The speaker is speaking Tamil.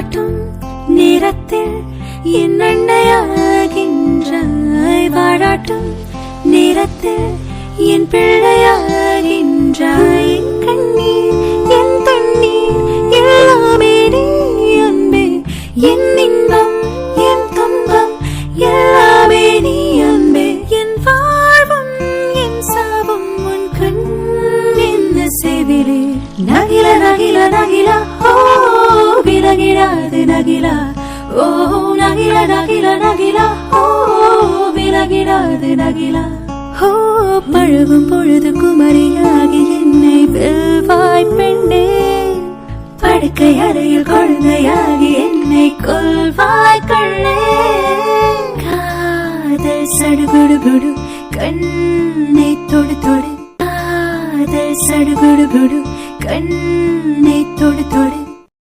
காட்டும் நேரத்தில் என் அன்னையாகின்றாய், வாழாட்டும் நேரத்தில் என் பிள்ளையாகின்றாய். என் கண்ணீர் என் தண்ணீர் எல்லாமே நீ அன்பே, என் இன்பம் என் துன்பம் எல்லாமே நீ அன்பே. என் வாழ்வும் என் சாவும் உன் கண் என்ன செவிலே. நகில நகில நகில ஓ விலகிடாது நகில, ஓ நகில நகில நகில ஓ விலகிடாது நகில. ஓ பழகும் பொழுது குமரியாகி என்னை வெல்வாய் பெண்ணே, படுக்கை அறையில் குழந்தையாகி என்னை கொல்வாய் கண்ணே. காதல் சடுகுடுகுடு கண்ணை தொடு தொடு, காதல் சடுகுடுகுடு கண்ணை தொடு தொடு.